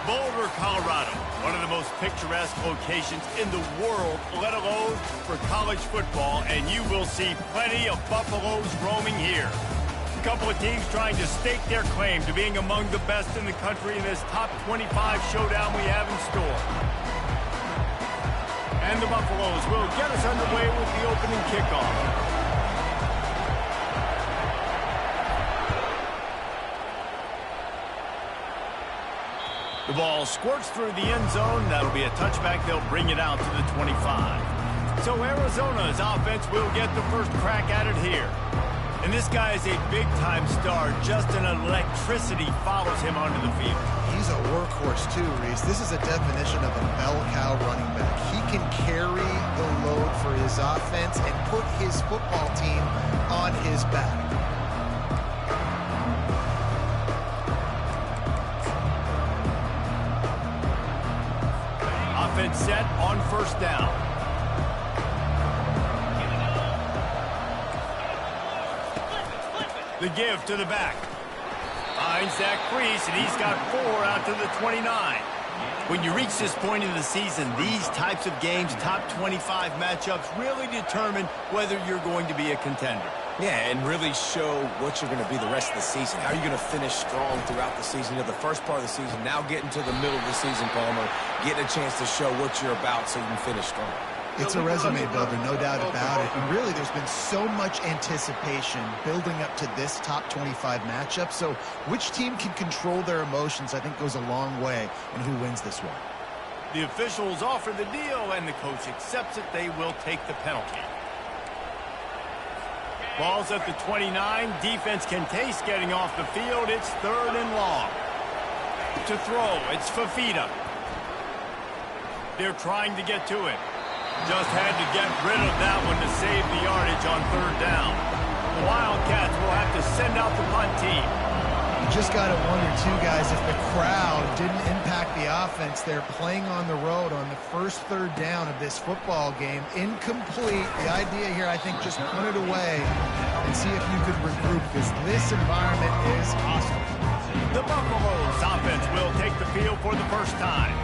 Boulder, Colorado, one of the most picturesque locations in the world, let alone for college football, and you will see plenty of Buffaloes roaming here. A couple of teams trying to stake their claim to being among the best in the country in this top 25 showdown we have in store. And the Buffaloes will get us underway with the opening kickoff. The ball squirts through the end zone. That'll be a touchback. They'll bring it out to the 25. So Arizona's offense will get the first crack at it here. And this guy is a big-time star. Just an electricity follows him onto the field. He's a workhorse too, Reese. This is a definition of a bell cow running back. He can carry the load for his offense and put his football team on his back. Offense set on first down. The give to the back. Finds that crease, and he's got 4 out to the 29. When you reach this point in the season, these types of games, top 25 matchups, really determine whether you're going to be a contender. Yeah, and really show what you're going to be the rest of the season. How are you going to finish strong throughout the season? You know, the first part of the season, now getting to the middle of the season, Palmer, getting a chance to show what you're about so you can finish strong. It's a resume builder, no doubt about it. And really, there's been so much anticipation building up to this top 25 matchup. So which team can control their emotions, I think, goes a long way in who wins this one. The officials offer the deal, and the coach accepts it. They will take the penalty. Ball's at the 29. Defense can taste getting off the field. It's 3rd and long. To throw, it's Fafita. They're trying to get to it. Just had to get rid of that one to save the yardage on 3rd down. The Wildcats will have to send out the punt team. You just got to wonder, too, guys, if the crowd didn't impact the offense. They're playing on the road on the first 3rd down of this football game. Incomplete. The idea here, I think, just punt it away and see if you could regroup, because this environment is hostile. The Buffaloes offense will take the field for the first time.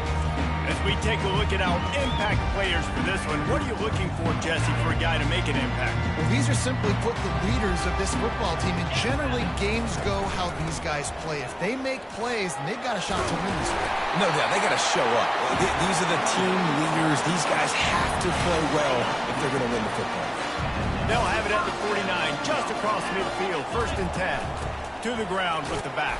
As we take a look at our impact players for this one, what are you looking for, Jesse, for a guy to make an impact? Well, these are simply put the leaders of this football team, and generally games go how these guys play. If they make plays, then they've got a shot to win this one. No doubt, they got to show up. These are the team leaders. These guys have to play well if they're going to win the football. They'll have it at the 49, just across midfield, 1st and 10. To the ground with the back.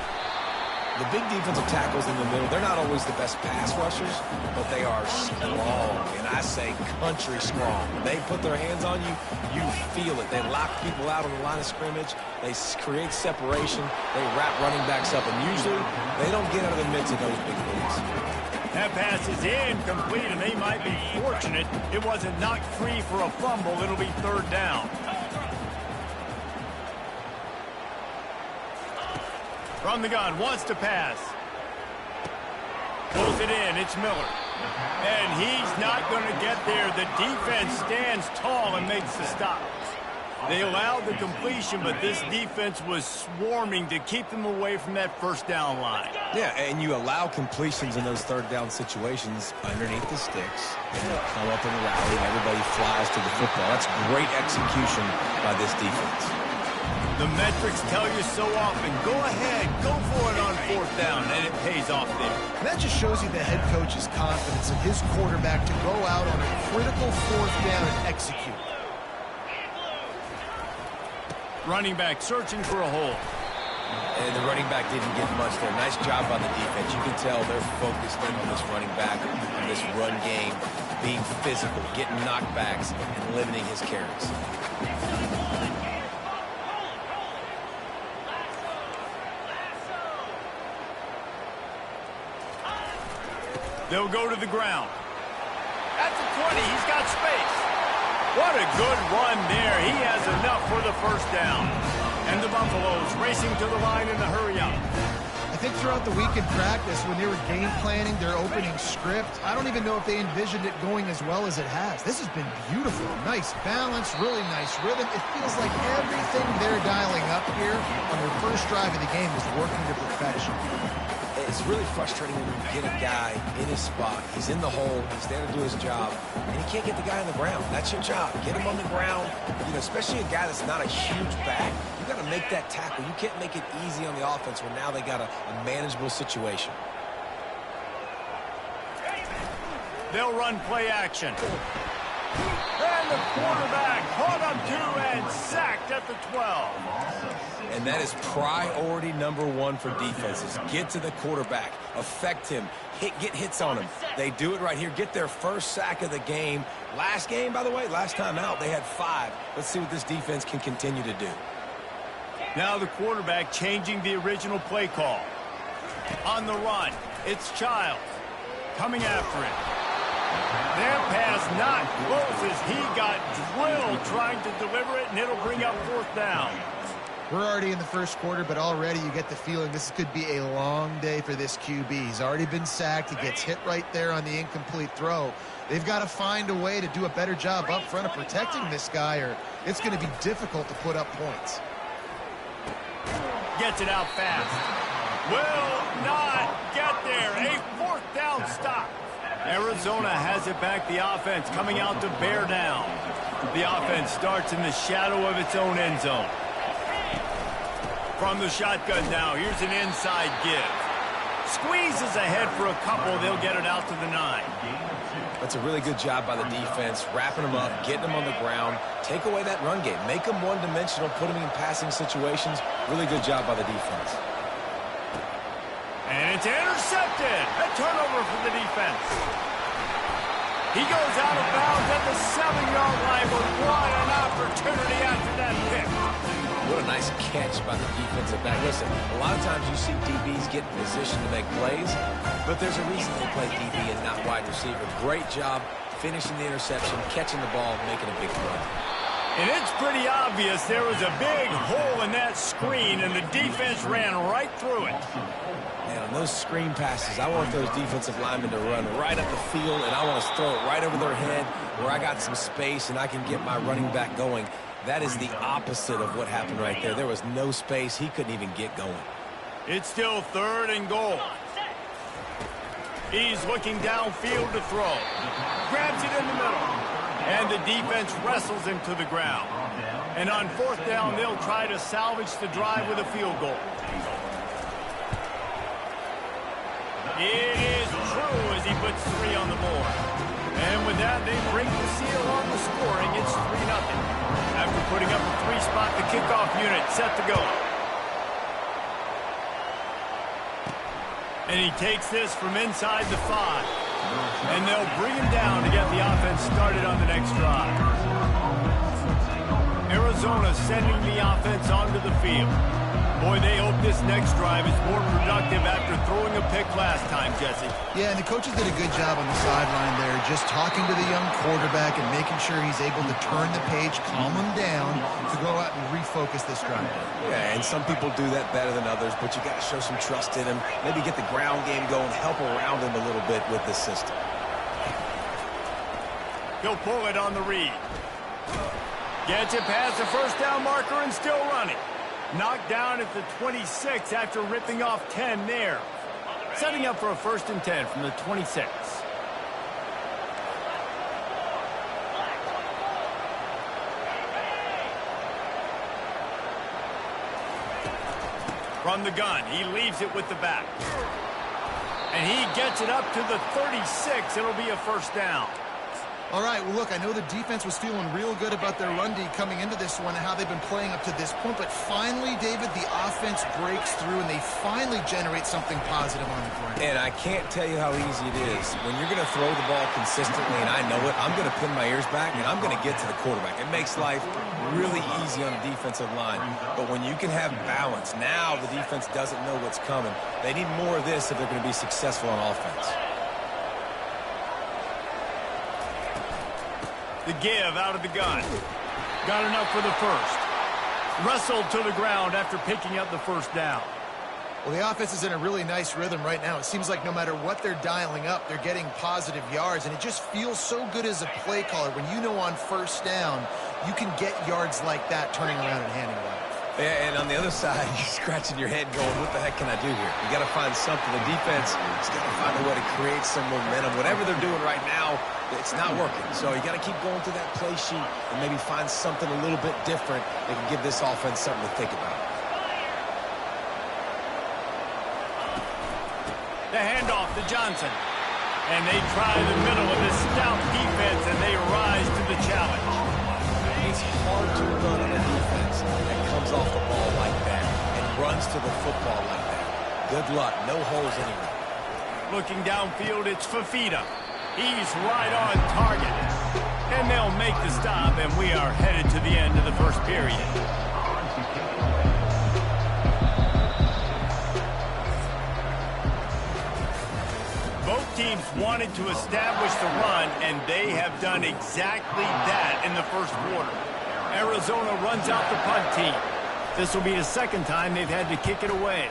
The big defensive tackles in the middle, they're not always the best pass rushers, but they are strong, and I say country strong. When they put their hands on you, you feel it. They lock people out on the line of scrimmage. They create separation. They wrap running backs up, and usually they don't get out of the midst of those big plays. That pass is incomplete, and they might be fortunate it wasn't knocked free for a fumble. It'll be 3rd down. From the gun, wants to pass. Pulls it in, it's Miller. And he's not going to get there. The defense stands tall and makes the stop. They allowed the completion, but this defense was swarming to keep them away from that 1st down line. Yeah, and you allow completions in those 3rd down situations underneath the sticks. And they come up and rally, and everybody flies to the football. That's great execution by this defense. The metrics tell you so often, go ahead, go for it on 4th down, and it pays off there. And that just shows you the head coach's confidence in his quarterback to go out on a critical 4th down and execute. Running back searching for a hole. And the running back didn't get much there. Nice job by the defense. You can tell they're focused in on this running back, on this run game, being physical, getting knockbacks, and limiting his carries. They'll go to the ground. At the 20, he's got space. What a good run there. He has enough for the 1st down. And the Buffaloes racing to the line in the hurry-up. I think throughout the week in practice, when they were game planning their opening script, I don't even know if they envisioned it going as well as it has. This has been beautiful. Nice balance, really nice rhythm. It feels like everything they're dialing up here on their first drive of the game is working to perfection. it's really frustrating when you get a guy in his spot. He's in the hole. He's there to do his job, and he can't get the guy on the ground. That's your job. Get him on the ground. You know, especially a guy that's not a huge back. You got to make that tackle. You can't make it easy on the offense where now they got a manageable situation. They'll run play action. And the quarterback caught him too and sacked at the 12. And that is priority number one for defenses. Get to the quarterback. Affect him. Get hits on him. They do it right here. Get their first sack of the game. Last game, by the way, last time out, they had 5. Let's see what this defense can continue to do. Now the quarterback changing the original play call. On the run, it's Childs coming after it. Their pass not close as he got drilled trying to deliver it, and it'll bring up 4th down. We're already in the first quarter, but already you get the feeling this could be a long day for this QB. He's already been sacked. He gets hit right there on the incomplete throw. They've got to find a way to do a better job up front of protecting this guy, or it's going to be difficult to put up points. Gets it out fast. Will not get there. A 4th down stop. Arizona has it back. The offense coming out to bear down. The offense starts in the shadow of its own end zone. From the shotgun now, here's an inside give. Squeezes ahead for a couple. They'll get it out to the 9. That's a really good job by the defense, wrapping them up, getting them on the ground. Take away that run game. Make them one-dimensional, put them in passing situations. Really good job by the defense. And it's intercepted. A turnover for the defense. He goes out of bounds at the 7-yard line, but what an opportunity after that pick. What a nice catch by the defensive back. Listen, a lot of times you see DBs get in position to make plays, but there's a reason they play DB and not wide receiver. Great job finishing the interception, catching the ball, making a big play. And it's pretty obvious there was a big hole in that screen, and the defense ran right through it. And on those screen passes, I want those defensive linemen to run right up the field, and I want to throw it right over their head where I got some space and I can get my running back going. That is the opposite of what happened right there. There was no space. He couldn't even get going. It's still 3rd and goal. He's looking downfield to throw. Grabs it in the middle. And the defense wrestles him to the ground. And on 4th down, they'll try to salvage the drive with a field goal. It is true as he puts 3 on the board. And with that, they break the seal on the scoring. It's 3-0. After putting up a 3-spot, the kickoff unit set to go. And he takes this from inside the 5. And they'll bring him down to get the offense started on the next drive. Arizona sending the offense onto the field. Boy, they hope this next drive is more productive after throwing a pick last time, Jesse. Yeah, and the coaches did a good job on the sideline there, just talking to the young quarterback and making sure he's able to turn the page, calm him down, to go out and refocus this drive. Yeah, and some people do that better than others, but you got to show some trust in him. Maybe get the ground game going, help around him a little bit with this system. He'll pull it on the read. Gets it past the 1st down marker and still running. Knocked down at the 26 after ripping off 10 there. Setting up for a 1st and 10 from the 26. From the gun, he leaves it with the back. And he gets it up to the 36. It'll be a 1st down. All right, well, look, I know the defense was feeling real good about their run D coming into this one and how they've been playing up to this point, but finally, David, the offense breaks through and they finally generate something positive on the ground. And I can't tell you how easy it is. When you're going to throw the ball consistently, and I know it, I'm going to pin my ears back and I'm going to get to the quarterback. It makes life really easy on the defensive line. But when you can have balance, now the defense doesn't know what's coming. They need more of this if they're going to be successful on offense. The give out of the gun. Got enough for the 1st. Wrestled to the ground after picking up the 1st down. Well, the offense is in a really nice rhythm right now. It seems like no matter what they're dialing up, they're getting positive yards, and it just feels so good as a play caller when you know on 1st down you can get yards like that turning around and handing it off. Yeah, and on the other side, you're scratching your head going, what the heck can I do here? You got to find something. The defense has got to find a way to create some momentum. Whatever they're doing right now, it's not working. So you got to keep going through that play sheet and maybe find something a little bit different that can give this offense something to think about. The handoff to Johnson. And they try the middle of this stout defense, and they rise to the challenge. It's hard to run on a defense that comes off the ball like that and runs to the football like that. Good luck. No holes anywhere. Looking downfield, it's Fafita. He's right on target. And they'll make the stop, and we are headed to the end of the first period. Both teams wanted to establish the run, and they have done exactly that in the first quarter. Arizona runs out the punt team. This will be the second time they've had to kick it away.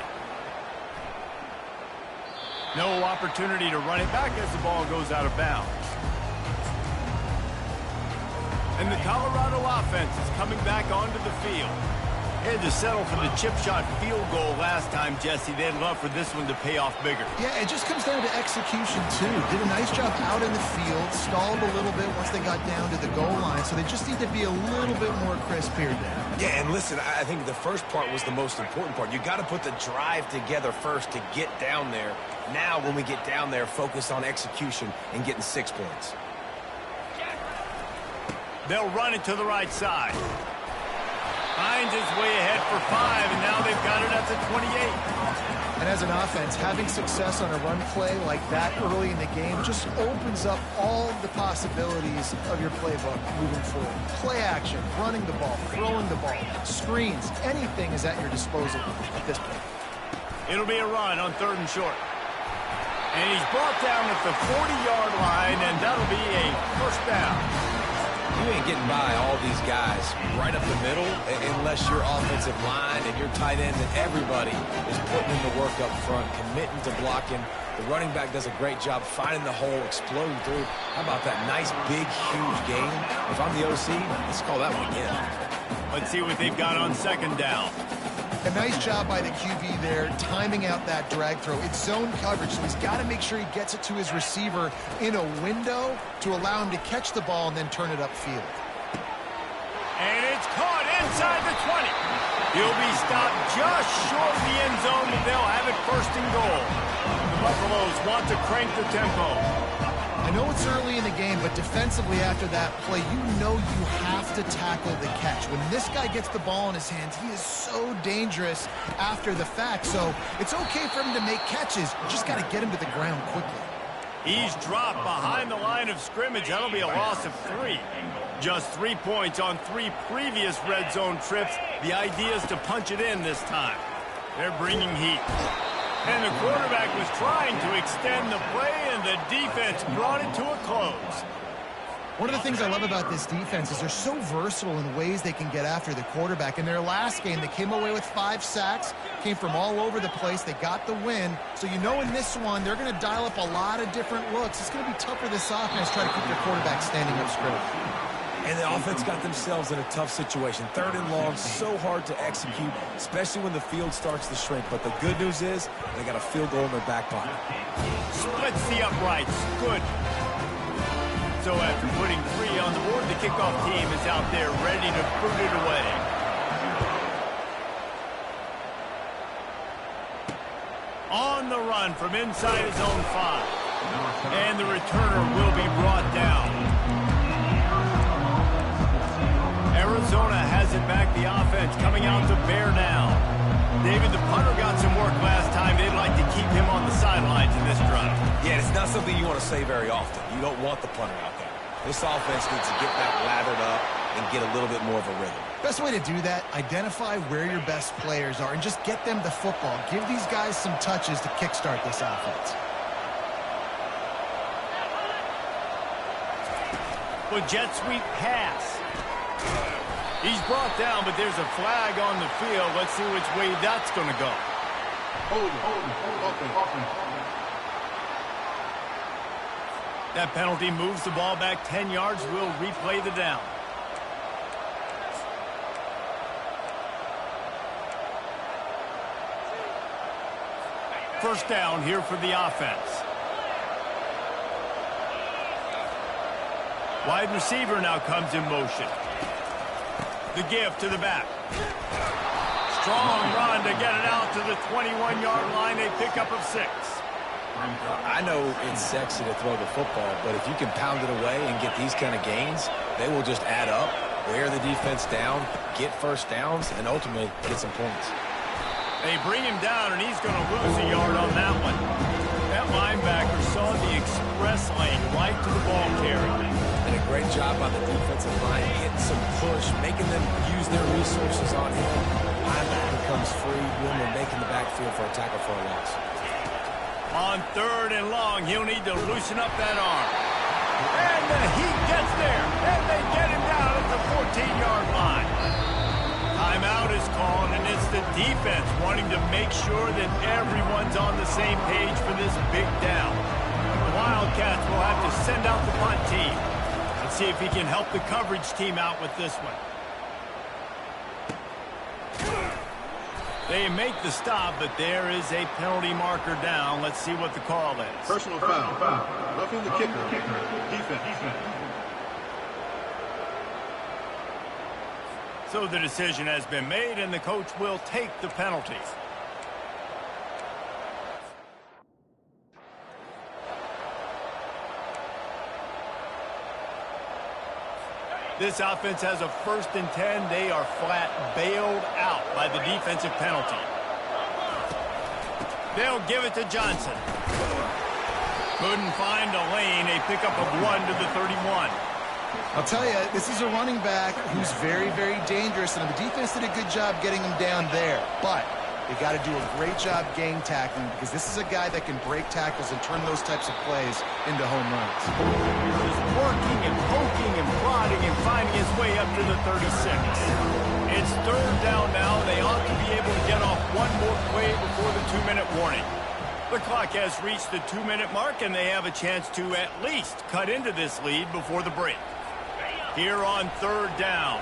No opportunity to run it back as the ball goes out of bounds. And the Colorado offense is coming back onto the field. They had to settle for the chip shot field goal last time, Jesse. They'd love for this one to pay off bigger. Yeah, it just comes down to execution, too. Did a nice job out in the field, stalled a little bit once they got down to the goal line, so they just need to be a little bit more crisp here now. Yeah, and listen, I think the first part was the most important part. You got to put the drive together first to get down there. Now, when we get down there, focus on execution and getting 6 points. They'll run it to the right side. Finds his way ahead for 5, and now they've got it at the 28. And as an offense, having success on a run play like that early in the game just opens up all the possibilities of your playbook moving forward. Play action, running the ball, throwing the ball, screens, anything is at your disposal at this point. It'll be a run on 3rd and short. And he's brought down at the 40-yard line, and that'll be a first down. You ain't getting by all these guys right up the middle unless your offensive line and your tight end and everybody is putting in the work up front, committing to blocking. The running back does a great job finding the hole, exploding through. How about that nice, big, huge gain? If I'm the OC, let's call that one again. Let's see what they've got on 2nd down. A nice job by the QB there, timing out that drag throw. It's zone coverage, so he's got to make sure he gets it to his receiver in a window to allow him to catch the ball and then turn it upfield. And it's caught inside the 20. He'll be stopped just short of the end zone, but they'll have it 1st and goal. The Buffaloes want to crank the tempo. I know it's early in the game, but defensively after that play, you know you have to tackle the catch. When this guy gets the ball in his hands, he is so dangerous after the fact. So it's okay for him to make catches. You just got to get him to the ground quickly. He's dropped behind the line of scrimmage. That'll be a loss of 3. Just 3 points on 3 previous red zone trips. The idea is to punch it in this time. They're bringing heat. And the quarterback was trying to extend the play, and the defense brought it to a close. One of the things I love about this defense is they're so versatile in ways they can get after the quarterback. In their last game, they came away with 5 sacks, came from all over the place. They got the win. So you know in this one, they're going to dial up a lot of different looks. It's going to be tough for this offense to try to keep their quarterback standing up straight. And the offense got themselves in a tough situation. 3rd and long, so hard to execute, especially when the field starts to shrink. But the good news is they got a field goal in their back pocket. Splits the uprights. Good. So after putting 3 on the board, the kickoff team is out there ready to boot it away. On the run from inside his own 5. And the returner will be brought down. Arizona has it back, the offense coming out to bear down. David, the punter got some work last time. They'd like to keep him on the sidelines in this drive. Yeah, it's not something you want to say very often. You don't want the punter out there. This offense needs to get back lathered up and get a little bit more of a rhythm. Best way to do that, identify where your best players are and just get them the football. Give these guys some touches to kickstart this offense. Well, jet sweep pass. He's brought down, but there's a flag on the field. Let's see which way that's going to go. That penalty moves the ball back 10 yards. We'll replay the down. First down here for the offense. Wide receiver now comes in motion. The give to the back. Strong run to get it out to the 21-yard line. A pickup of 6. I know it's sexy to throw the football, but if you can pound it away and get these kind of gains, they will just add up, wear the defense down, get first downs, and ultimately get some points. They bring him down, and he's going to lose a yard on that one. That linebacker saw the express lane right to the ball carrier. And a great job by the defensive line, getting some push, making them use their resources on him. Linebacker comes free, room and making the backfield for a tackle for a loss. On 3rd and long, he'll need to loosen up that arm. And he gets there, and they get him down at the 14-yard line. Timeout is called, and it's the defense wanting to make sure that everyone's on the same page for this big down. The Wildcats will have to send out the punt team. Let's see if he can help the coverage team out with this one. They make the stop, but there is a penalty marker down. Let's see what the call is. Personal foul. Roughing the kicker. Defense. So the decision has been made, and the coach will take the penalty. This offense has a 1st and 10. They are flat bailed out by the defensive penalty. They'll give it to Johnson. Couldn't find a lane. A pickup of 1 to the 31. I'll tell you, this is a running back who's very, very dangerous, and the defense did a good job getting him down there. But they got to do a great job gang tackling, because this is a guy that can break tackles and turn those types of plays into home runs. He's working and poking and prodding and finding his way up to the 36. It's 3rd down now. They ought to be able to get off one more play before the 2-minute warning. The clock has reached the 2-minute mark, and they have a chance to at least cut into this lead before the break. Here on 3rd down.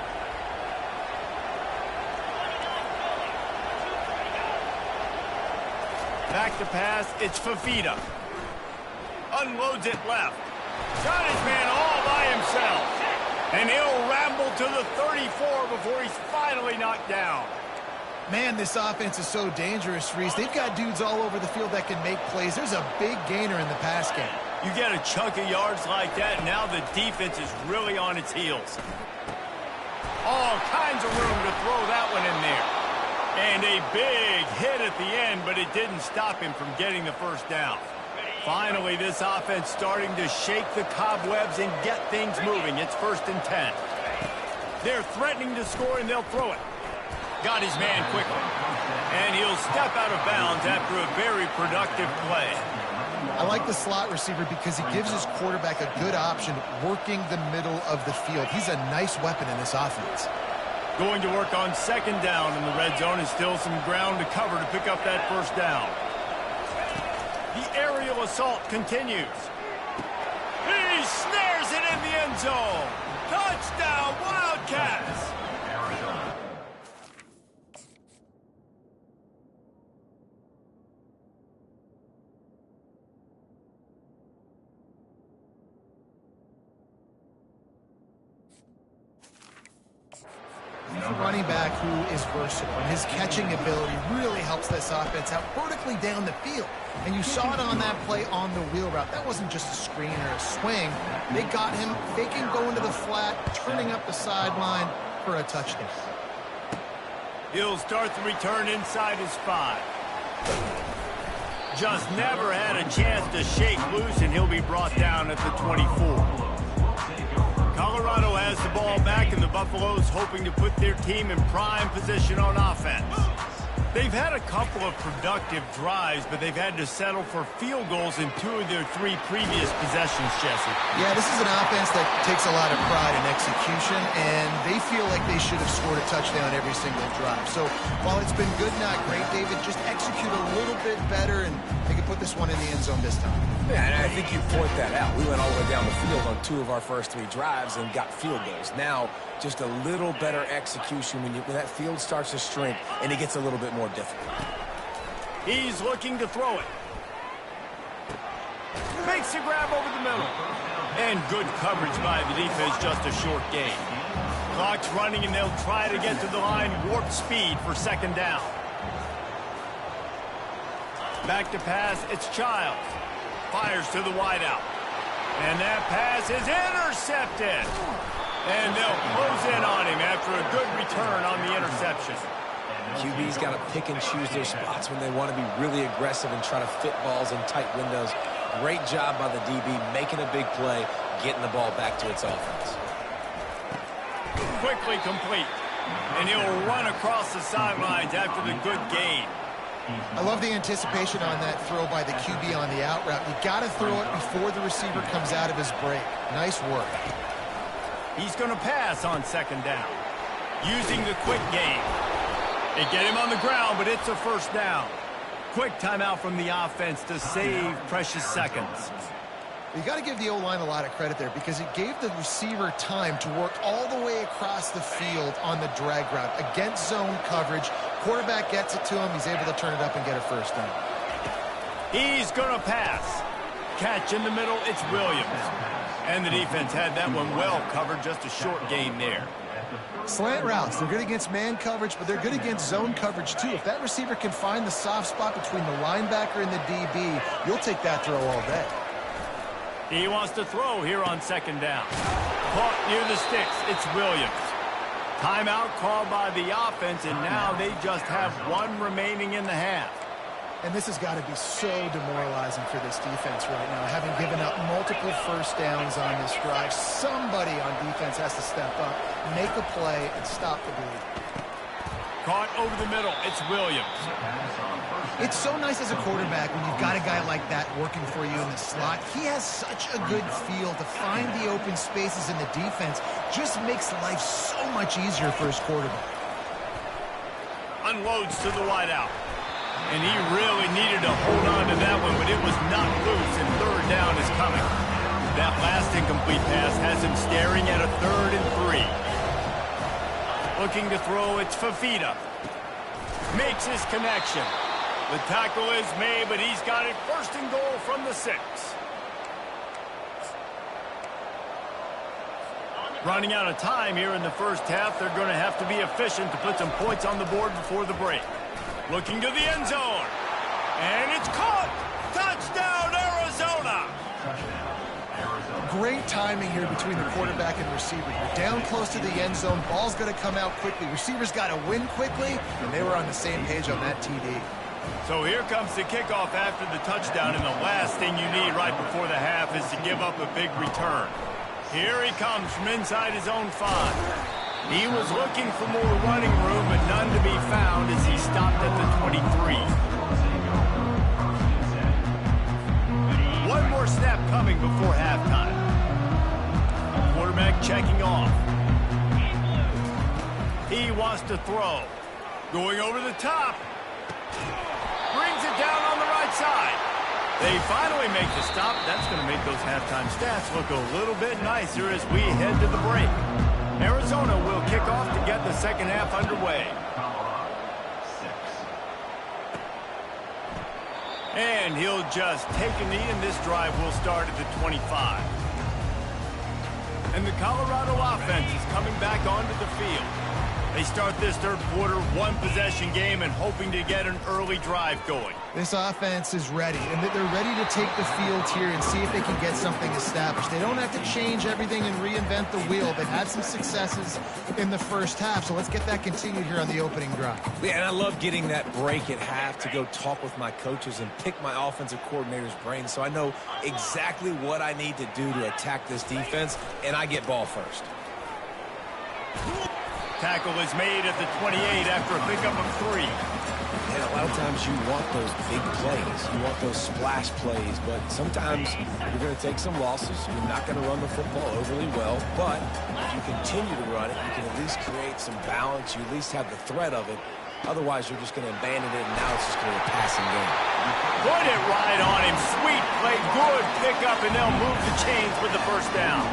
Back to pass, it's Fafita. Unloads it left. Got his man all by himself. And he'll ramble to the 34 before he's finally knocked down. Man, this offense is so dangerous, Reese. They've got dudes all over the field that can make plays. There's a big gainer in the pass game. You get a chunk of yards like that, and now the defense is really on its heels. All kinds of room to throw that one in there. And a big hit at the end, but it didn't stop him from getting the first down. Finally, this offense starting to shake the cobwebs and get things moving. It's 1st and 10. They're threatening to score, and they'll throw it. Got his man quickly. And he'll step out of bounds after a very productive play. I like the slot receiver because he gives his quarterback a good option working the middle of the field. He's a nice weapon in this offense. Going to work on 2nd down in the red zone, and still some ground to cover to pick up that first down. The aerial assault continues. He snares it in the end zone. Touchdown, Wildcats! He's a running back who is versatile, and his catching ability really helps this offense out vertically down the field. And you saw it on that play on the wheel route. That wasn't just a screen or a swing. They got him faking going to the flat, turning up the sideline for a touchdown. He'll start the return inside his 5. Just never had a chance to shake loose, and he'll be brought down at the 24. Colorado has the ball back, and the Buffaloes hoping to put their team in prime position on offense. They've had a couple of productive drives, but they've had to settle for field goals in 2 of their 3 previous possessions, Jesse. Yeah, this is an offense that takes a lot of pride in execution, and they feel like they should have scored a touchdown every single drive. So while it's been good, not great, David, just execute a little bit better, and they can put this one in the end zone this time. Yeah, and I think you point that out. We went all the way down the field on 2 of our first 3 drives and got field goals. Now, just a little better execution when that field starts to shrink and it gets a little bit more difficult. He's looking to throw it. Makes a grab over the middle. And good coverage by the defense, just a short gain. Clock's running, and they'll try to get to the line, warp speed for second down. Back to pass, it's Childs. Fires to the wideout. And that pass is intercepted. And they'll close in on him after a good return on the interception. QB's got to pick and choose their spots when they want to be really aggressive and try to fit balls in tight windows. Great job by the DB making a big play, getting the ball back to its offense. Quickly complete. And he'll run across the sidelines after the good gain. I love the anticipation on that throw by the QB on the out route. You got to throw it before the receiver comes out of his break. Nice work. He's going to pass on second down. Using the quick game. They get him on the ground, but it's a first down. Quick timeout from the offense to save precious seconds. You got to give the O-line a lot of credit there because it gave the receiver time to work all the way across the field on the drag route against zone coverage. Quarterback gets it to him. He's able to turn it up and get a first down. He's going to pass. Catch in the middle, it's Williams. And the defense had that one well covered, just a short gain there. Slant routes, they're good against man coverage, but they're good against zone coverage too. If that receiver can find the soft spot between the linebacker and the DB, you'll take that throw all day. He wants to throw here on second down. Caught near the sticks, it's Williams. Timeout called by the offense, and now they just have one remaining in the half. And this has got to be so demoralizing for this defense right now, having given up multiple first downs on this drive. Somebody on defense has to step up, make a play, and stop the bleed. Caught over the middle, it's Williams. It's so nice as a quarterback when you've got a guy like that working for you in the slot. He has such a good feel to find the open spaces in the defense. Just makes life so much easier for his quarterback. Unloads to the wideout. And he really needed to hold on to that one, but it was not loose, and third down is coming. That last incomplete pass has him staring at a 3rd and 3. Looking to throw, it's Fafita. Makes his connection. The tackle is made, but he's got it 1st and goal from the 6. Running out of time here in the first half. They're going to have to be efficient to put some points on the board before the break. Looking to the end zone. And it's caught. Touchdown, Arizona. Great timing here between the quarterback and receiver. You're down close to the end zone. Ball's going to come out quickly. Receivers got to win quickly, and they were on the same page on that TD. So here comes the kickoff after the touchdown, and the last thing you need right before the half is to give up a big return. Here he comes from inside his own 5. He was looking for more running room, but none to be found as he stopped at the 23. One more snap coming before halftime. Quarterback checking off. He wants to throw. Going over the top. Brings it down on the right side. They finally make the stop. That's going to make those halftime stats look a little bit nicer as we head to the break. Arizona will kick off to get the second half underway. And he'll just take a knee, and this drive will start at the 25. And the Colorado offense is coming back onto the field. They start this third quarter, 1-possession game, and hoping to get an early drive going. This offense is ready, and they're ready to take the field here and see if they can get something established. They don't have to change everything and reinvent the wheel. They've had some successes in the first half, so let's get that continued here on the opening drive. Yeah, and I love getting that break at half to go talk with my coaches and pick my offensive coordinator's brain so I know exactly what I need to do to attack this defense, and I get ball first. Tackle is made at the 28 after a pickup of 3. And a lot of times you want those big plays. You want those splash plays, but sometimes you're going to take some losses. You're not going to run the football overly well, but if you continue to run it, you can at least create some balance. You at least have the threat of it. Otherwise, you're just going to abandon it, and now it's just going to be a passing game. Put it right on him. Sweet play, good pickup, and they'll move the chains with the first down.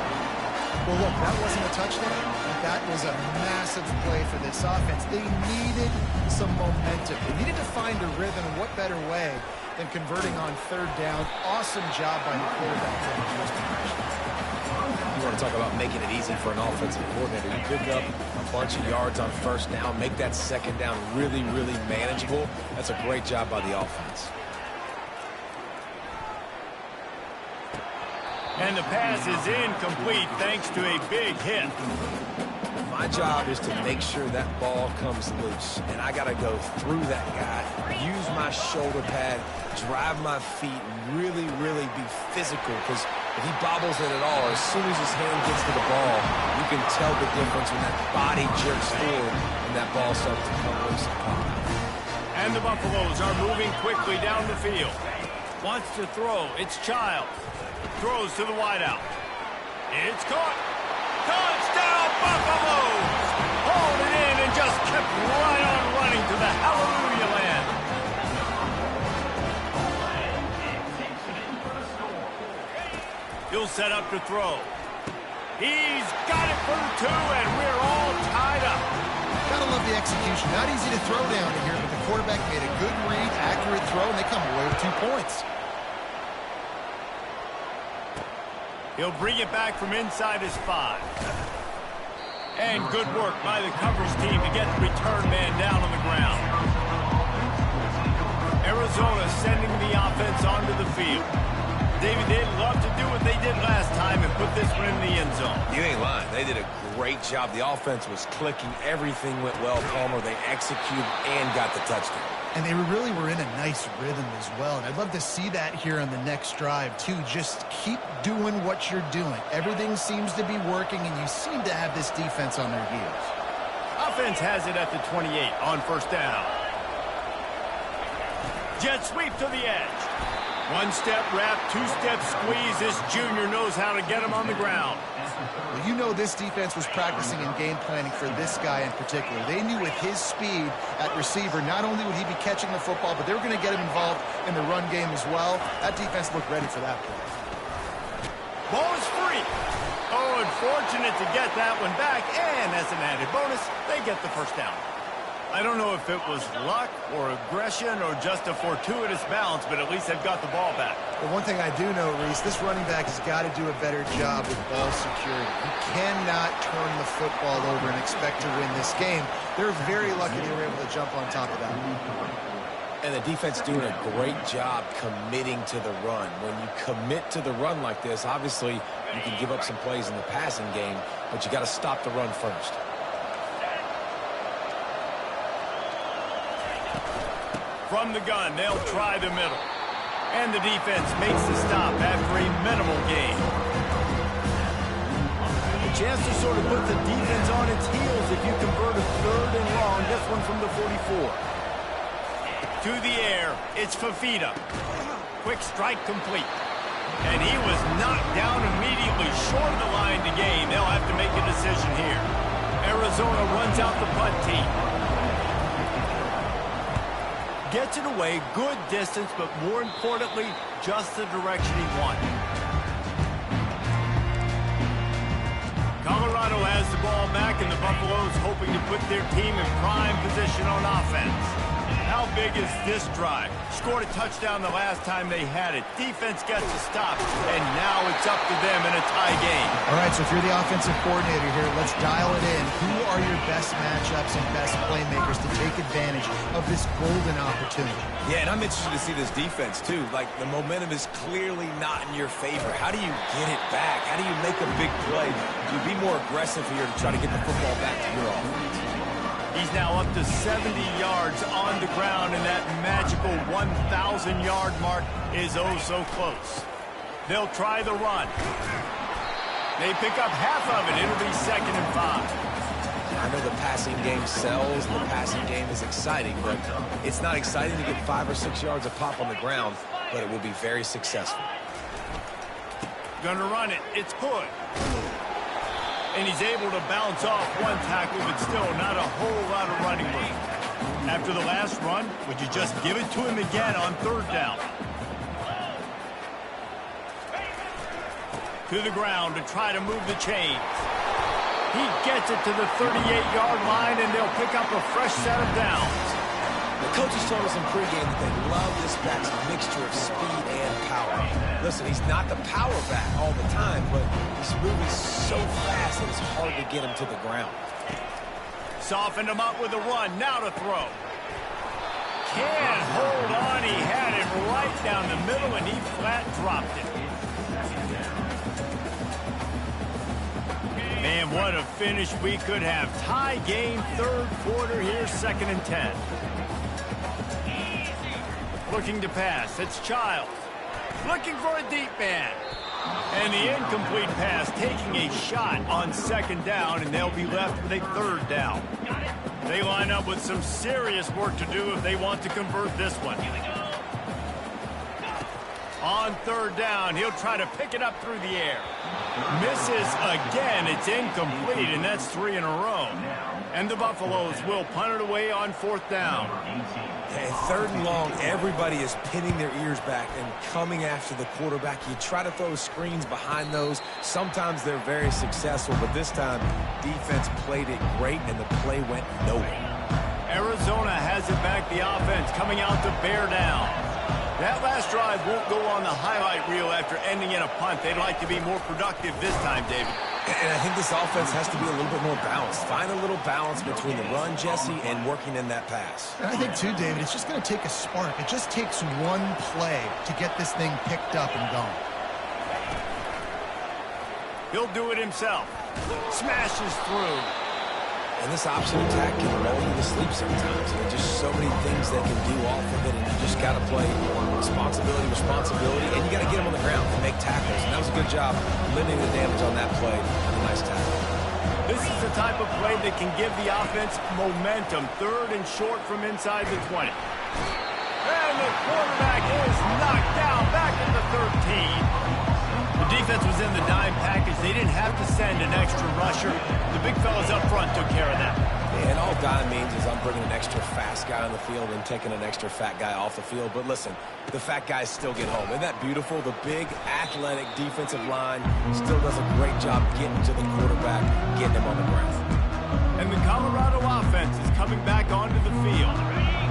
Well, look, that wasn't a touchdown, but that was a massive play for this offense. They needed some momentum. They needed to find a rhythm. What better way than converting on third down? Awesome job by the quarterback for the first impression. You want to talk about making it easy for an offensive coordinator. You pick up a bunch of yards on first down, make that second down really, really manageable. That's a great job by the offense. And the pass is incomplete thanks to a big hit. My job is to make sure that ball comes loose, and I got to go through that guy, use my shoulder pad, drive my feet, really, really be physical, because if he bobbles it at all, as soon as his hand gets to the ball, you can tell the difference when that body jerks forward and that ball starts to come loose and pop out. And the Buffaloes are moving quickly down the field. Wants to throw. It's Child. Throws to the wideout. It's caught. Touchdown, Buffaloes! Hauled it in and just kept right on running to the hallelujah land. He'll set up to throw. He's got it for the 2, and we're all tied up. Gotta love the execution. Not easy to throw down here, but the quarterback made a good read, accurate throw, and they come away with 2 points. He'll bring it back from inside his 5. And good work by the coverage team to get the return man down on the ground. Arizona sending the offense onto the field. David, they'd love to do what they did last time and put this one in the end zone. You ain't lying. They did a great job. The offense was clicking. Everything went well, Palmer. They executed and got the touchdown. And they really were in a nice rhythm as well. And I'd love to see that here on the next drive, too. Just keep doing what you're doing. Everything seems to be working, and you seem to have this defense on their heels. Offense has it at the 28 on first down. Jet sweep to the edge. 1-step wrap, 2-step squeeze. This junior knows how to get him on the ground. Well, you know this defense was practicing and game planning for this guy in particular. They knew with his speed at receiver, not only would he be catching the football, but they were going to get him involved in the run game as well. That defense looked ready for that play. Ball is free. Oh, unfortunate to get that one back, and as an added bonus, they get the first down. I don't know if it was luck or aggression or just a fortuitous bounce, but at least they've got the ball back. Well, one thing I do know, Reese, this running back has got to do a better job with ball security. You cannot turn the football over and expect to win this game. They're very lucky they were able to jump on top of that. And the defense doing a great job committing to the run. When you commit to the run like this, obviously you can give up some plays in the passing game, but you got to stop the run first. From the gun, they'll try the middle. And the defense makes the stop after a minimal gain. A chance to sort of put the defense on its heels if you convert a 3rd and long. This one from the 44. To the air, it's Fafita. Quick strike complete. And he was knocked down immediately short of the line to gain. They'll have to make a decision here. Arizona runs out the punt team. Gets it away, good distance, but more importantly, just the direction he wanted. Colorado has the ball back, and the Buffaloes hoping to put their team in prime position on offense. How big is this drive? Scored a touchdown the last time they had it. Defense gets a stop, and now it's up to them in a tie game. All right, so if you're the offensive coordinator here, let's dial it in. Who are your best matchups and best playmakers to take advantage of this golden opportunity? Yeah, and I'm interested to see this defense, too. Like, the momentum is clearly not in your favor. How do you get it back? How do you make a big play? Do you be more aggressive here to try to get the football back to your offense? He's now up to 70 yards on the ground, and that magical 1,000-yard mark is oh so close. They'll try the run. They pick up half of it. It'll be 2nd and 5. I know the passing game sells, and the passing game is exciting, but it's not exciting to get 5 or 6 yards a pop on the ground, but it will be very successful. Gonna run it. It's Hood. And he's able to bounce off one tackle, but still not a whole lot of running room. After the last run, would you just give it to him again on 3rd down? to the ground to try to move the chains. He gets it to the 38-yard line, and they'll pick up a fresh set of downs. The coaches told us in pregame that they love this back's mixture of speed and power. Listen, he's not the power back all the time, but he's moving so fast that it's hard to get him to the ground. Softened him up with a run. Now to throw. Can't hold on. He had it right down the middle, and he flat dropped it. Man, what a finish we could have. Tie game, third quarter here, 2nd and 10. Looking to pass. It's Childs. Looking for a deep man. And the incomplete pass, taking a shot on 2nd down, and they'll be left with a 3rd down. They line up with some serious work to do if they want to convert this one. On 3rd down, he'll try to pick it up through the air. Misses again. It's incomplete, and that's 3 in a row. And the Buffaloes will punt it away on 4th down. And 3rd and long, everybody is pinning their ears back and coming after the quarterback. You try to throw screens behind those. Sometimes they're very successful, but this time, defense played it great, and the play went nowhere. Arizona has it back. The offense coming out to bear down. That last drive won't go on the highlight reel after ending in a punt. They'd like to be more productive this time, David. And I think this offense has to be a little bit more balanced. Find a little balance between the run, Jesse, and working in that pass. And I think, too, David, it's just going to take a spark. It just takes one play to get this thing picked up and going. He'll do it himself. Smashes through. And this option attack can roll you to sleep sometimes. And there's just so many things they can do off of it, and you just got to play responsibility, and you got to get them on the ground and make tackles. And that was a good job limiting the damage on that play. A nice tackle. This is the type of play that can give the offense momentum. 3rd and short from inside the 20. And the quarterback is knocked down back at the 13. The defense was in the dime package. They didn't have to send an extra rusher. The big fellas up front took care of that. And all dime means is I'm bringing an extra fast guy on the field and taking an extra fat guy off the field. But listen, the fat guys still get home. Isn't that beautiful? The big, athletic defensive line still does a great job getting to the quarterback, getting him on the ground. And the Colorado offense is coming back onto the field.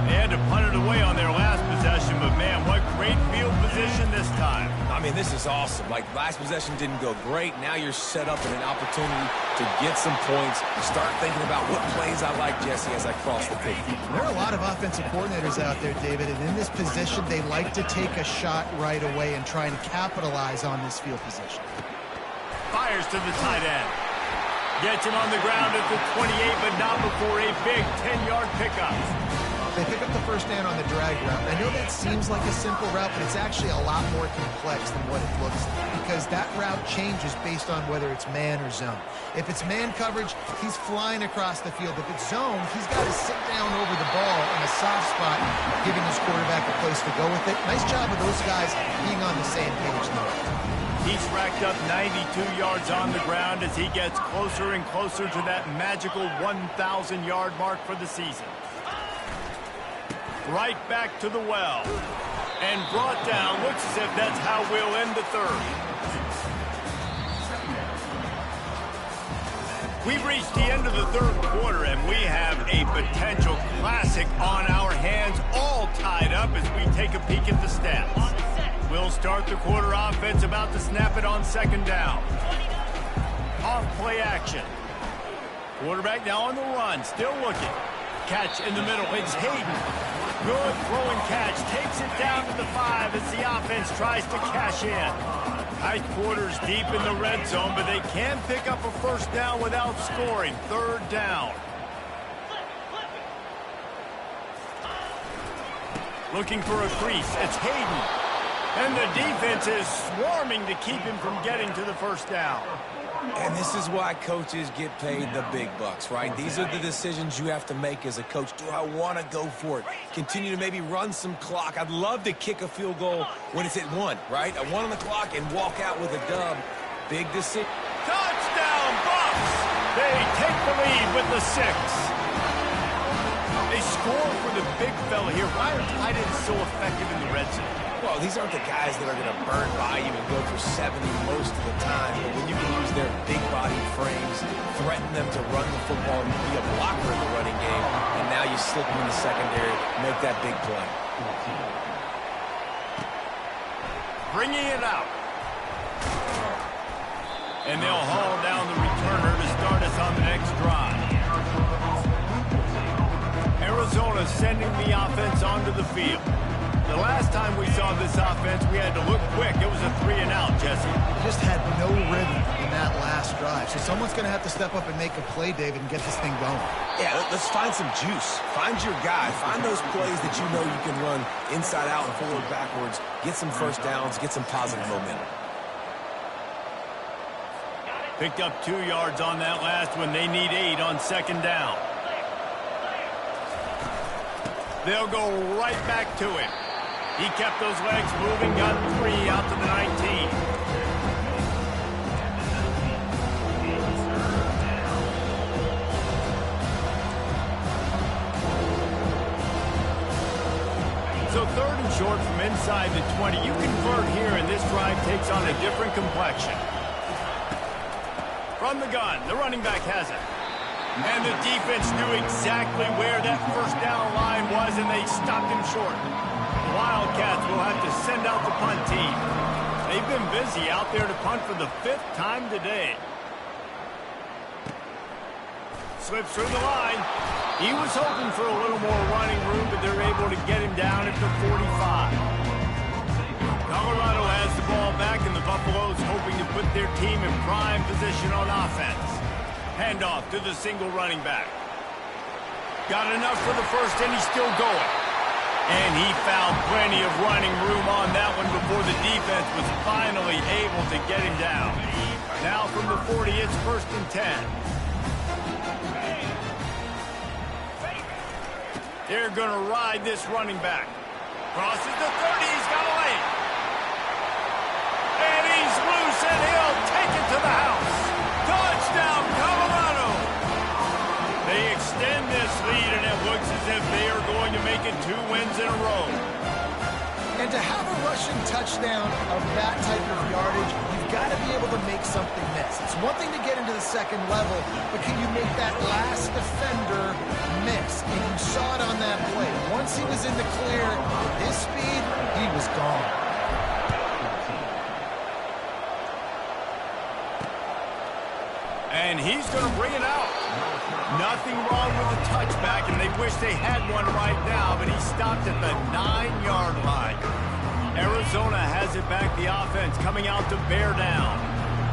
They had to punt it away on their last possession, but man, what great field position this time. I mean, this is awesome. Like, last possession didn't go great. Now you're set up in an opportunity to get some points. Start thinking about what plays I like, Jesse, as I cross the field. There are a lot of offensive coordinators out there, David, and in this position, they like to take a shot right away and try and capitalize on this field position. Fires to the tight end. Gets him on the ground at the 28, but not before a big 10-yard pickup. They pick up the 1st down on the drag route. I know that seems like a simple route, but it's actually a lot more complex than what it looks like, because that route changes based on whether it's man or zone. If it's man coverage, he's flying across the field. If it's zone, he's got to sit down over the ball in a soft spot, giving his quarterback a place to go with it. Nice job of those guys being on the same page, though. He's racked up 92 yards on the ground as he gets closer and closer to that magical 1,000-yard mark for the season. Right back to the well. And brought down. Looks as if that's how we'll end the 3rd. We've reached the end of the 3rd quarter, and we have a potential classic on our hands, all tied up as we take a peek at the stats. We'll start the quarter offense, about to snap it on 2nd down. Off play action. Quarterback now on the run, still looking. Catch in the middle, it's Hayden. Good throwing catch, takes it down to the 5 as the offense tries to cash in. Tight quarters deep in the red zone, but they can pick up a 1st down without scoring. 3rd down. Looking for a crease, it's Hayden. And the defense is swarming to keep him from getting to the 1st down. And this is why coaches get paid the big bucks, right? These are the decisions you have to make as a coach. Do I want to go for it? Continue to maybe run some clock. I'd love to kick a field goal when it's at 1, right? At 1 on the clock and walk out with a dub. Big decision. Touchdown, Bucs! They take the lead with the 6. They score for the big fella here. Why are tight ends so effective in the red zone? Well, these aren't the guys that are going to burn by you and go for 70 most of the time. But when you can use their big-bodied frames, threaten them to run the football and be a blocker in the running game, and now you slip them in the secondary, make that big play. Bringing it out. And they'll haul down the returner to start us on the next drive. Arizona sending the offense onto the field. The last time we saw this offense, we had to look quick. It was a 3-and-out, Jesse. Just had no rhythm in that last drive. So someone's going to have to step up and make a play, David, and get this thing going. Yeah, let's find some juice. Find your guy. Find those plays that you know you can run inside out and forward backwards. Get some first downs. Get some positive momentum. Picked up 2 yards on that last one. They need 8 on second down. They'll go right back to him. He kept those legs moving, got 3 out to the 19. So 3rd and short from inside the 20. You convert here, and this drive takes on a different complexion. From the gun, the running back has it. And the defense knew exactly where that first down line was, and they stopped him short. The Wildcats will have to send out the punt team. They've been busy out there to punt for the 5th time today. Slips through the line. He was hoping for a little more running room, but they're able to get him down at the 45. Colorado has the ball back, and the Buffaloes hoping to put their team in prime position on offense. Handoff to the single running back. Got enough for the first, and he's still going. And he found plenty of running room on that one before the defense was finally able to get him down. Now from the 40, it's 1st and 10. They're going to ride this running back. Crosses the 30, he's got a lane. And he's loose, and he'll take it to the house. Touchdown, Colorado! They extend this lead, and it looks as if they are going to make it 2 wins in a row. And to have a rushing touchdown of that type of yardage, you've got to be able to make something miss. It's one thing to get into the second level, but can you make that last defender miss? And you saw it on that play. Once he was in the clear, with his speed, he was gone. And he's going to bring it out. Nothing wrong with the touchback, and they wish they had one right now, but he stopped at the 9-yard line. Arizona has it back, the offense coming out to bear down.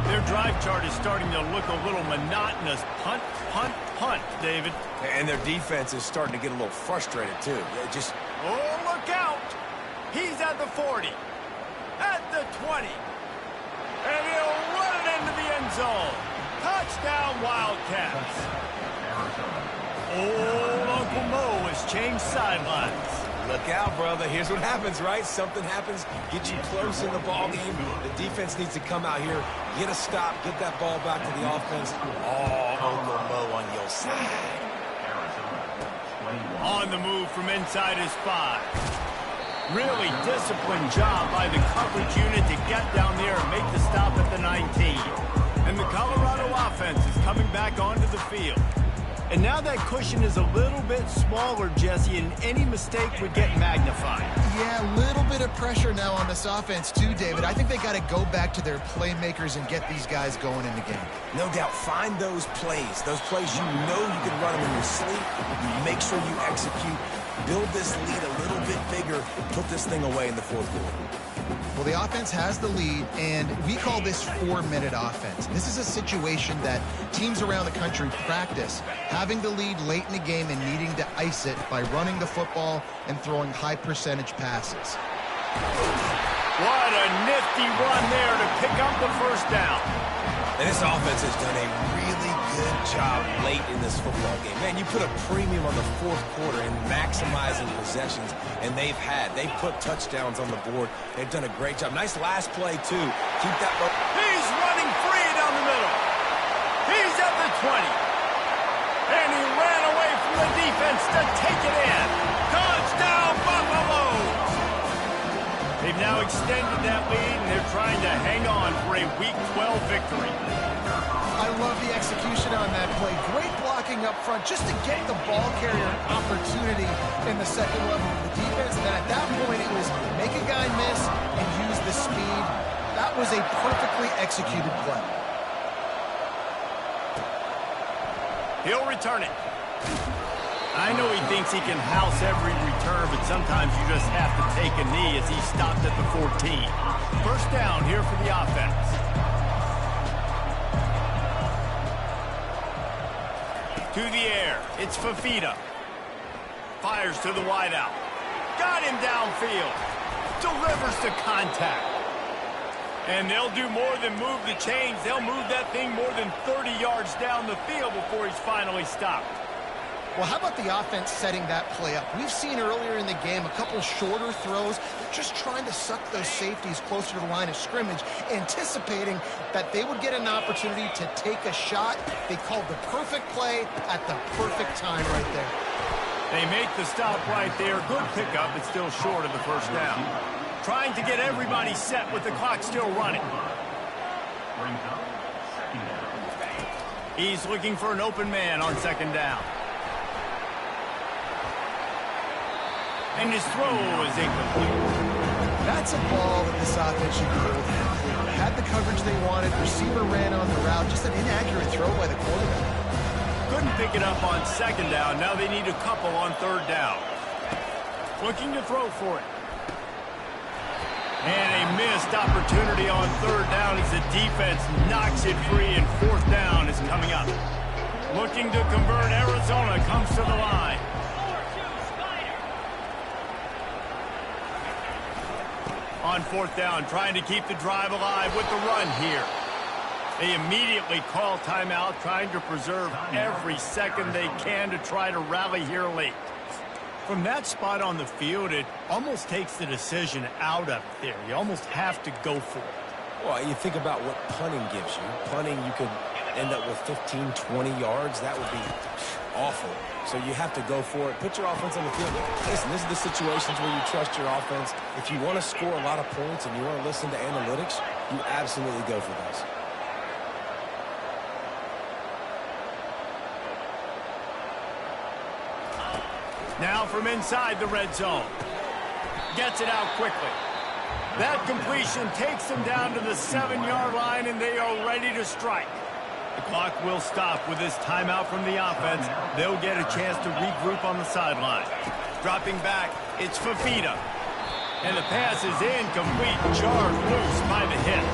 Their drive chart is starting to look a little monotonous. Punt, punt, punt, David. And their defense is starting to get a little frustrated, too. Oh, look out. He's at the 40, at the 20, and he'll run it into the end zone. Touchdown, Wildcats. Old Uncle Mo has changed sidelines. Look out, brother. Here's what happens, right? Something happens, get you close in the ball game. The defense needs to come out here, get a stop, get that ball back to the offense. Oh, Uncle Mo on your side. On the move from inside his 5. Really disciplined job by the coverage unit to get down there and make the stop at the 19. And the Colorado offense is coming back onto the field. And now that cushion is a little bit smaller, Jesse, and any mistake would get magnified. Yeah, a little bit of pressure now on this offense too, David. I think they got to go back to their playmakers and get these guys going in the game. No doubt. Find those plays you know you can run them in your sleep. You make sure you execute. Build this lead a little bit bigger. Put this thing away in the 4th quarter. Well, the offense has the lead, and we call this 4-minute offense. This is a situation that teams around the country practice, having the lead late in the game and needing to ice it by running the football and throwing high-percentage passes. What a nifty run there to pick up the first down. And this offense has done a really good job late in this football game. Man, you put a premium on the 4th quarter in maximizing possessions, and they've put touchdowns on the board. They've done a great job. Nice last play, too. Keep that. He's running free down the middle. He's at the 20. And he ran away from the defense to take it in. Touchdown, Buffaloes! They've now extended that lead, and they're trying to hang on for a Week 12 victory. I love the execution on that play. Great blocking up front just to get the ball carrier an opportunity in the second level of the defense. And then at that point, it was make a guy miss and use the speed. That was a perfectly executed play. He'll return it. I know he thinks he can house every return, but sometimes you just have to take a knee as he stopped at the 14. First down here for the offense. To the air, it's Fafita. Fires to the wideout. Got him downfield. Delivers to contact. And they'll do more than move the chains. They'll move that thing more than 30 yards down the field before he's finally stopped. Well, how about the offense setting that play up? We've seen earlier in the game a couple shorter throws. They're just trying to suck those safeties closer to the line of scrimmage, anticipating that they would get an opportunity to take a shot. They called the perfect play at the perfect time right there. They make the stop right there. Good pickup, but still short of the first down. Trying to get everybody set with the clock still running. He's looking for an open man on second down. And his throw is incomplete. That's a ball that this offense should be able to complete. Had the coverage they wanted. Receiver ran on the route. Just an inaccurate throw by the quarterback. Couldn't pick it up on second down. Now they need a couple on third down. Looking to throw for it. And a missed opportunity on third down as the defense knocks it free, and fourth down is coming up. Looking to convert. Arizona comes to the line. On fourth down, trying to keep the drive alive with the run here. They immediately call timeout, trying to preserve every second they can to try to rally here late. From that spot on the field, it almost takes the decision out of it there. You almost have to go for it. Well, you think about what punting gives you. Punting, you could end up with 15, 20 yards. That would be awful. So you have to go for it. Put your offense on the field. Listen, this is the situations where you trust your offense. If you want to score a lot of points and you want to listen to analytics, you absolutely go for those. Now from inside the red zone. Gets it out quickly. That completion takes them down to the 7-yard line, and they are ready to strike. The clock will stop with this timeout from the offense. They'll get a chance to regroup on the sideline. Dropping back, it's Fafita. And the pass is incomplete, jarred loose by the hit.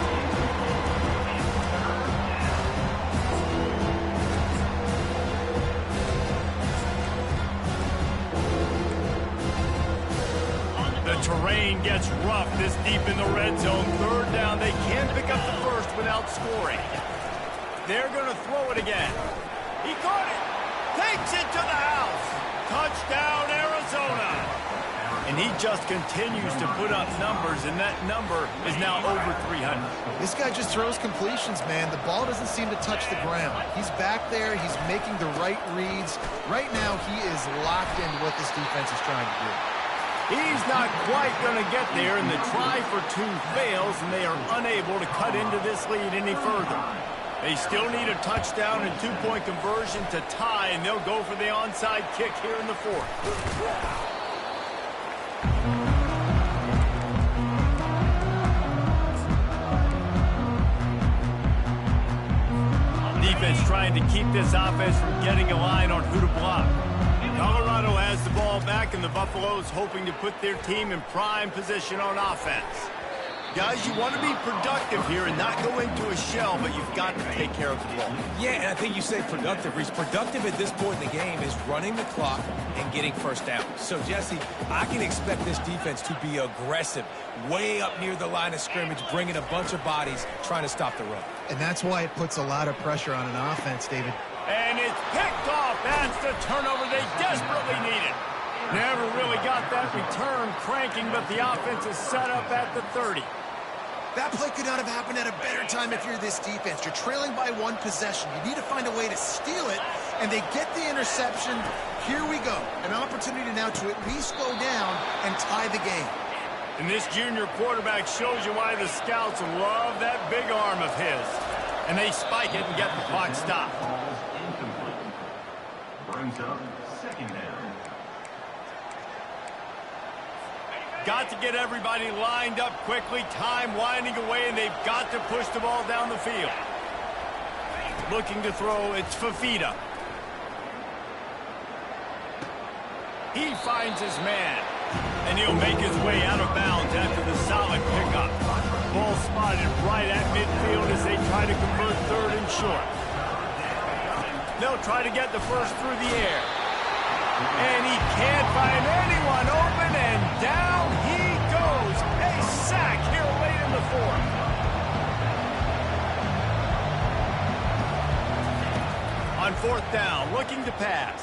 The terrain gets rough this deep in the red zone. Third down, they can pick up the first without scoring. They're going to throw it again. He caught it. Takes it to the house. Touchdown, Arizona. And he just continues to put up numbers, and that number is now over 300. This guy just throws completions, man. The ball doesn't seem to touch the ground. He's back there. He's making the right reads. Right now, he is locked into what this defense is trying to do. He's not quite going to get there, and the try for two fails, and they are unable to cut into this lead any further. They still need a touchdown and two-point conversion to tie, and they'll go for the onside kick here in the fourth. Defense trying to keep this offense from getting a line on who to block. Colorado has the ball back, and the Buffaloes hoping to put their team in prime position on offense. Guys, you want to be productive here and not go into a shell, but you've got to take care of the ball. Yeah, and I think you say productive. Reese, productive at this point in the game is running the clock and getting first down. So, Jesse, I can expect this defense to be aggressive, way up near the line of scrimmage, bringing a bunch of bodies, trying to stop the run. And that's why it puts a lot of pressure on an offense, David. And it's picked off. That's the turnover they desperately needed. Never really got that return cranking, but the offense is set up at the 30. That play could not have happened at a better time if you're this defense. You're trailing by one possession. You need to find a way to steal it and they get the interception. Here we go. An opportunity now to at least go down and tie the game. And this junior quarterback shows you why the scouts love that big arm of his. And they spike it and get the clock stopped. Brings up second down. Got to get everybody lined up quickly. Time winding away, and they've got to push the ball down the field. Looking to throw, it's Fafita. He finds his man, and he'll make his way out of bounds after the solid pickup. Ball spotted right at midfield as they try to convert third and short. They'll try to get the first through the air. And he can't find anyone open, and down he goes. A sack here late in the fourth. On fourth down, looking to pass.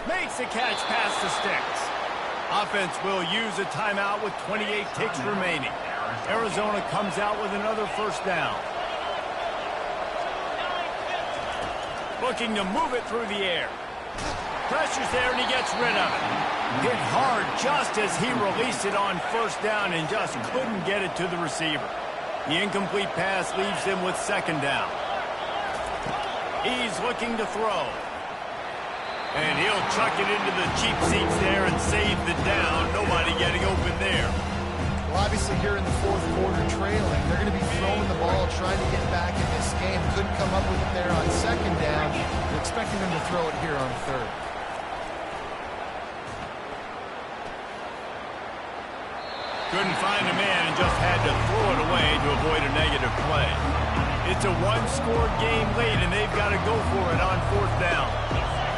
Makes the catch past the sticks. Offense will use a timeout with 28 ticks remaining. Arizona comes out with another first down. Looking to move it through the air. Pressure's there, and he gets rid of it. Hit hard just as he released it on first down and just couldn't get it to the receiver. The incomplete pass leaves him with second down. He's looking to throw. And he'll chuck it into the cheap seats there and save the down. Nobody getting open there. Well, obviously here in the fourth quarter trailing, they're going to be throwing the ball, trying to get back in this game. Couldn't come up with it there on second down. We're expecting them to throw it here on third. Couldn't find a man and just had to throw it away to avoid a negative play. It's a one-score game late, and they've got to go for it on fourth down.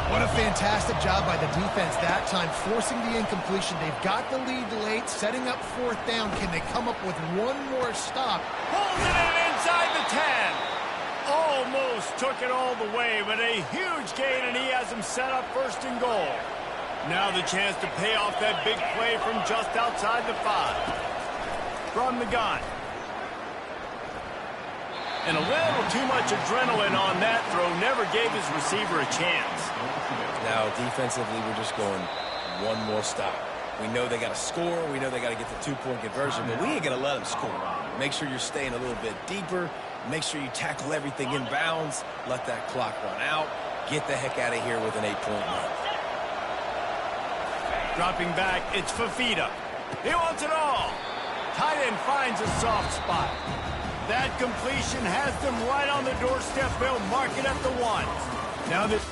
What a fantastic job by the defense that time, forcing the incompletion. They've got the lead late, setting up fourth down. Can they come up with one more stop? Pulls it in inside the 10. Almost took it all the way, but a huge gain, and he has him set up first and goal. Now the chance to pay off that big play from just outside the 5. From the gun. And a little too much adrenaline on that throw. Never gave his receiver a chance. Now, defensively, we're just going one more stop. We know they got to score. We know they got to get the two-point conversion, but we ain't going to let them score. Make sure you're staying a little bit deeper. Make sure you tackle everything in bounds. Let that clock run out. Get the heck out of here with an 8-point run. Dropping back, it's Fafita. He wants it all. Tight end finds a soft spot. That completion has them right on the doorstep. They'll mark it at the 1. Now this...